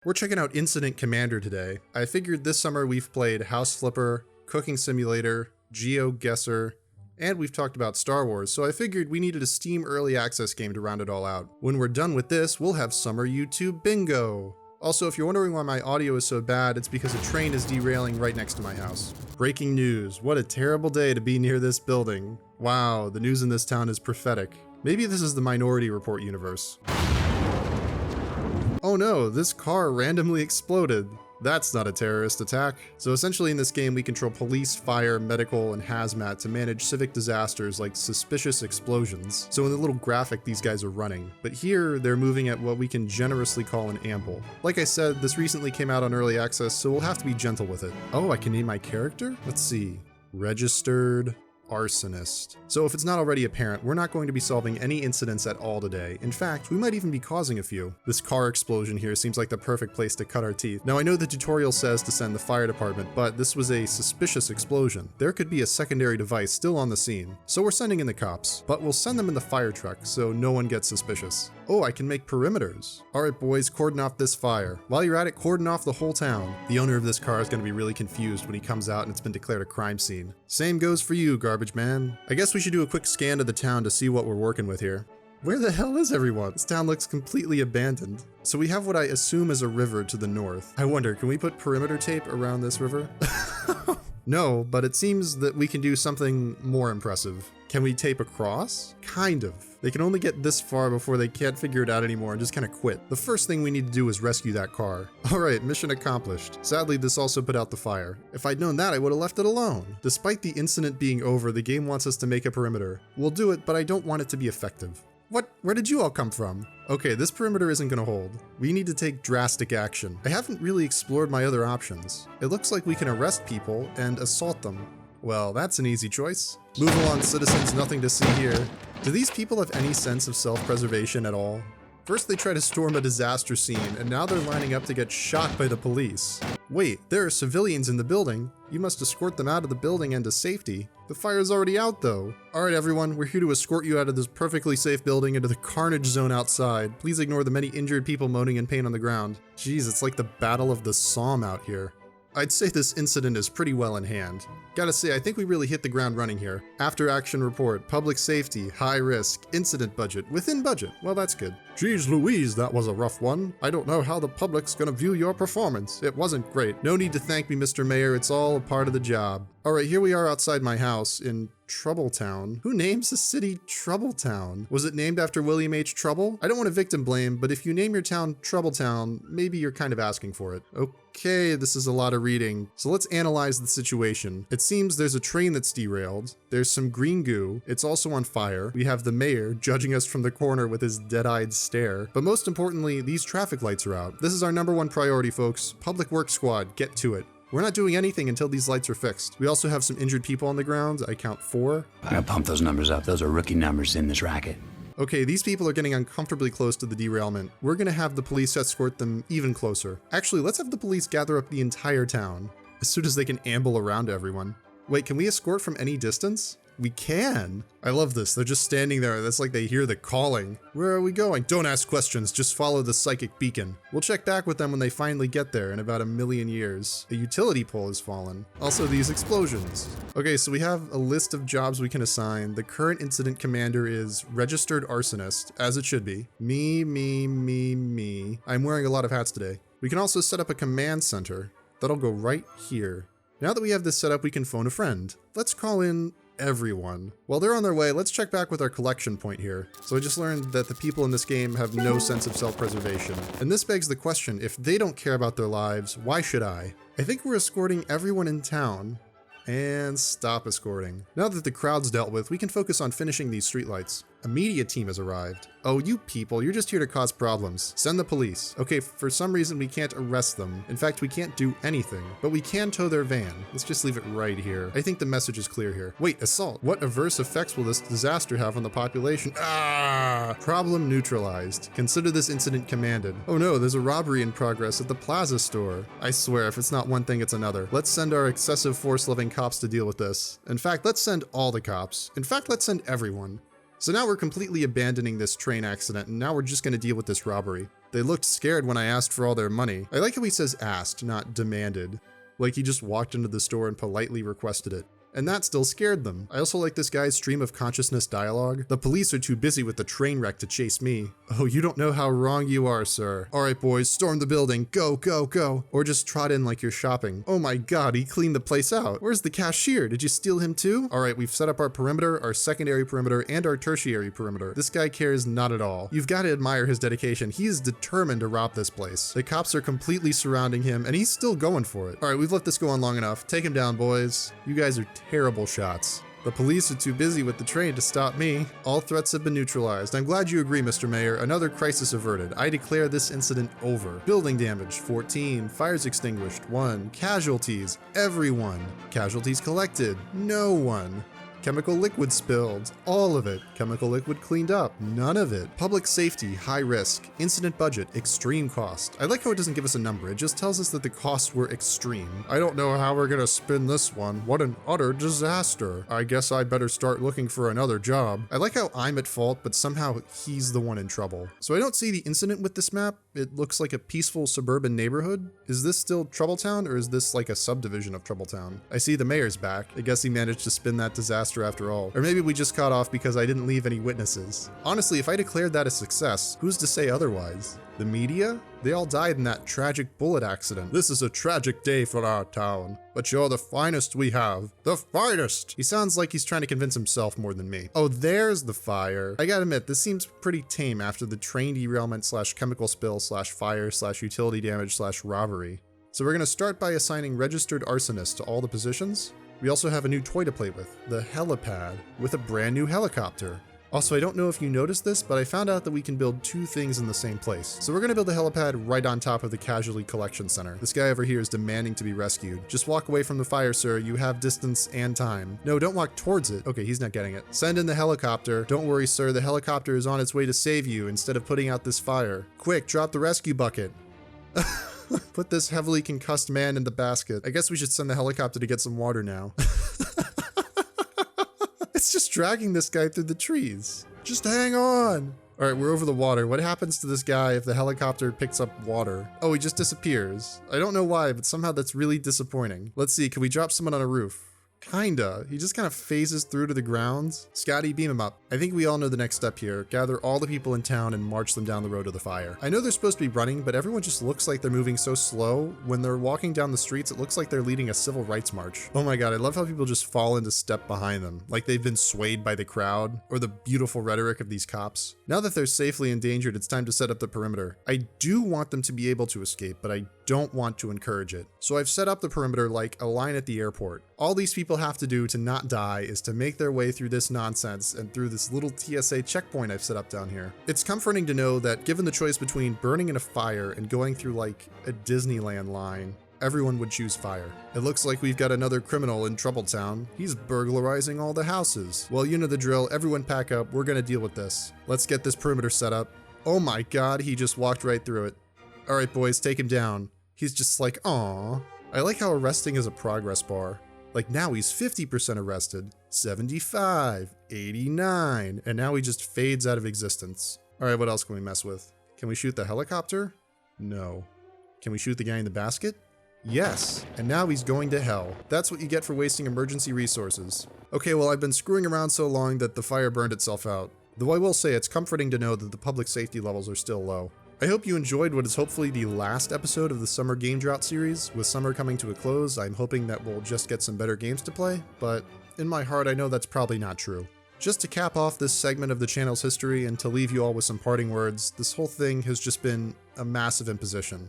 We're checking out Incident Commander today. I figured this summer we've played House Flipper, Cooking Simulator, GeoGuessr, and we've talked about Star Wars, so I figured we needed a Steam Early Access game to round it all out. When we're done with this, we'll have Summer YouTube Bingo! Also, if you're wondering why my audio is so bad, it's because a train is derailing right next to my house. Breaking news, what a terrible day to be near this building. Wow, the news in this town is prophetic. Maybe this is the Minority Report universe. Oh no, this car randomly exploded. That's not a terrorist attack. So essentially in this game we control police, fire, medical, and hazmat to manage civic disasters like suspicious explosions. So in the little graphic these guys are running, but here they're moving at what we can generously call an amble. Like I said, this recently came out on early access, so we'll have to be gentle with it. Oh, I can name my character? Let's see. Registered arsonist. So if it's not already apparent, we're not going to be solving any incidents at all today. In fact, we might even be causing a few. This car explosion here seems like the perfect place to cut our teeth. Now I know the tutorial says to send the fire department, but this was a suspicious explosion. There could be a secondary device still on the scene. So we're sending in the cops, but we'll send them in the fire truck so no one gets suspicious. Oh, I can make perimeters. Alright boys, cordon off this fire. While you're at it, cordon off the whole town. The owner of this car is going to be really confused when he comes out and it's been declared a crime scene. Same goes for you, garbage man. I guess we should do a quick scan of the town to see what we're working with here. Where the hell is everyone? This town looks completely abandoned. So we have what I assume is a river to the north. I wonder, can we put perimeter tape around this river? No, but it seems that we can do something more impressive. Can we tape across? Kind of. They can only get this far before they can't figure it out anymore and just kind of quit. The first thing we need to do is rescue that car. Alright, mission accomplished. Sadly, this also put out the fire. If I'd known that, I would have left it alone. Despite the incident being over, the game wants us to make a perimeter. We'll do it, but I don't want it to be effective. What? Where did you all come from? Okay, this perimeter isn't gonna hold. We need to take drastic action. I haven't really explored my other options. It looks like we can arrest people and assault them. Well, that's an easy choice. Move along, citizens, nothing to see here. Do these people have any sense of self-preservation at all? First they try to storm a disaster scene, and now they're lining up to get shot by the police. Wait, there are civilians in the building. You must escort them out of the building and to safety. The fire's already out though. Alright everyone, we're here to escort you out of this perfectly safe building into the carnage zone outside. Please ignore the many injured people moaning in pain on the ground. Jeez, it's like the Battle of the Somme out here. I'd say this incident is pretty well in hand. Gotta say, I think we really hit the ground running here. After action report, public safety, high risk, incident budget, within budget. Well, that's good. Geez Louise, that was a rough one. I don't know how the public's gonna view your performance. It wasn't great. No need to thank me, Mr. Mayor. It's all a part of the job. Alright, here we are outside my house in Troubletown. Who names the city Troubletown? Was it named after William H. Trouble? I don't want to victim blame, but if you name your town Troubletown, maybe you're kind of asking for it. Okay, this is a lot of reading. So let's analyze the situation. It seems there's a train that's derailed. There's some green goo. It's also on fire. We have the mayor judging us from the corner with his dead-eyed stare. But most importantly, these traffic lights are out. This is our number one priority, folks. Public Works Squad, get to it. We're not doing anything until these lights are fixed. We also have some injured people on the ground. I count 4. I gotta pump those numbers up. Those are rookie numbers in this racket. Okay, these people are getting uncomfortably close to the derailment. We're gonna have the police escort them even closer. Actually, let's have the police gather up the entire town as soon as they can amble around everyone. Wait, can we escort from any distance? We can. I love this. They're just standing there. That's like they hear the calling. Where are we going? Don't ask questions. Just follow the psychic beacon. We'll check back with them when they finally get there in about 1,000,000 years. A utility pole has fallen. Also these explosions. Okay, so we have a list of jobs we can assign. The current incident commander is registered arsonist, as it should be. Me. I'm wearing a lot of hats today. We can also set up a command center. That'll go right here. Now that we have this set up, we can phone a friend. Let's call in everyone. While they're on their way, let's check back with our collection point here. So I just learned that the people in this game have no sense of self-preservation. And this begs the question, if they don't care about their lives, why should I? I think we're escorting everyone in town. And stop escorting. Now that the crowd's dealt with, we can focus on finishing these streetlights. A media team has arrived. Oh, you people, you're just here to cause problems. Send the police. Okay, for some reason we can't arrest them. In fact, we can't do anything, but we can tow their van. Let's just leave it right here. I think the message is clear here. Wait, assault. What adverse effects will this disaster have on the population? Ah! Problem neutralized. Consider this incident commanded. Oh no, there's a robbery in progress at the Plaza store. I swear, if it's not one thing, it's another. Let's send our excessive force-loving cops to deal with this. In fact, let's send all the cops. In fact, let's send everyone. So now we're completely abandoning this train accident, and now we're just going to deal with this robbery. They looked scared when I asked for all their money. I like how he says asked, not demanded. Like he just walked into the store and politely requested it. And that still scared them. I also like this guy's stream of consciousness dialogue. The police are too busy with the train wreck to chase me. Oh, you don't know how wrong you are, sir. All right, boys, storm the building. Go, go, go. Or just trot in like you're shopping. Oh my God, he cleaned the place out. Where's the cashier? Did you steal him too? All right, we've set up our perimeter, our secondary perimeter, and our tertiary perimeter. This guy cares not at all. You've got to admire his dedication. He is determined to rob this place. The cops are completely surrounding him, and he's still going for it. All right, we've let this go on long enough. Take him down, boys. You guys are terrible shots. The police are too busy with the train to stop me. All threats have been neutralized. I'm glad you agree, Mr. Mayor. Another crisis averted. I declare this incident over. Building damage, 14. Fires extinguished, 1. Casualties, everyone. Casualties collected, no one. Chemical liquid spilled, all of it. Chemical liquid cleaned up, none of it. Public safety, high risk. Incident budget, extreme cost. I like how it doesn't give us a number, it just tells us that the costs were extreme. I don't know how we're gonna spin this one. What an utter disaster. I guess I better start looking for another job. I like how I'm at fault, but somehow he's the one in trouble. So I don't see the incident with this map. It looks like a peaceful suburban neighborhood. Is this still Troubletown, or is this like a subdivision of Troubletown? I see the mayor's back. I guess he managed to spin that disaster after all. Or maybe we just caught off because I didn't leave any witnesses. Honestly, if I declared that a success, who's to say otherwise? The media? They all died in that tragic bullet accident. This is a tragic day for our town, but you're the finest we have. The finest! He sounds like he's trying to convince himself more than me. Oh, there's the fire. I gotta admit, this seems pretty tame after the train derailment / chemical spill / fire / utility damage / robbery. So we're gonna start by assigning registered arsonists to all the positions. We also have a new toy to play with, the helipad, with a brand new helicopter. Also, I don't know if you noticed this, but I found out that we can build 2 things in the same place. So we're gonna build a helipad right on top of the casualty collection center. This guy over here is demanding to be rescued. Just walk away from the fire, sir. You have distance and time. No, don't walk towards it. Okay, he's not getting it. Send in the helicopter. Don't worry, sir. The helicopter is on its way to save you instead of putting out this fire. Quick, drop the rescue bucket. Put this heavily concussed man in the basket. I guess we should send the helicopter to get some water now. It's just dragging this guy through the trees. Just hang on. All right, we're over the water. What happens to this guy if the helicopter picks up water? Oh, he just disappears. I don't know why, but somehow that's really disappointing. Let's see, can we drop someone on a roof? Kinda. He just kind of phases through to the ground. Scotty, beam him up. I think we all know the next step here. Gather all the people in town and march them down the road to the fire. I know they're supposed to be running, but everyone just looks like they're moving so slow. When they're walking down the streets, it looks like they're leading a civil rights march. Oh my God, I love how people just fall into step behind them, like they've been swayed by the crowd or the beautiful rhetoric of these cops. Now that they're safely endangered, it's time to set up the perimeter. I do want them to be able to escape, but I don't want to encourage it. So I've set up the perimeter like a line at the airport. All these people have to do to not die is to make their way through this nonsense and through this little TSA checkpoint I've set up down here. It's comforting to know that given the choice between burning in a fire and going through like a Disneyland line, everyone would choose fire. It looks like we've got another criminal in Troubletown. He's burglarizing all the houses. Well, you know the drill. Everyone pack up. We're gonna deal with this. Let's get this perimeter set up. Oh my God, he just walked right through it. All right, boys, take him down. He's just like, aw. I like how arresting is a progress bar. Like now he's 50% arrested, 75, 89, and now he just fades out of existence. All right, what else can we mess with? Can we shoot the helicopter? No. Can we shoot the guy in the basket? Yes, and now he's going to hell. That's what you get for wasting emergency resources. Okay, well, I've been screwing around so long that the fire burned itself out. Though I will say it's comforting to know that the public safety levels are still low. I hope you enjoyed what is hopefully the last episode of the Summer Game Drought series. With summer coming to a close, I'm hoping that we'll just get some better games to play, but in my heart I know that's probably not true. Just to cap off this segment of the channel's history and to leave you all with some parting words, this whole thing has just been a massive imposition.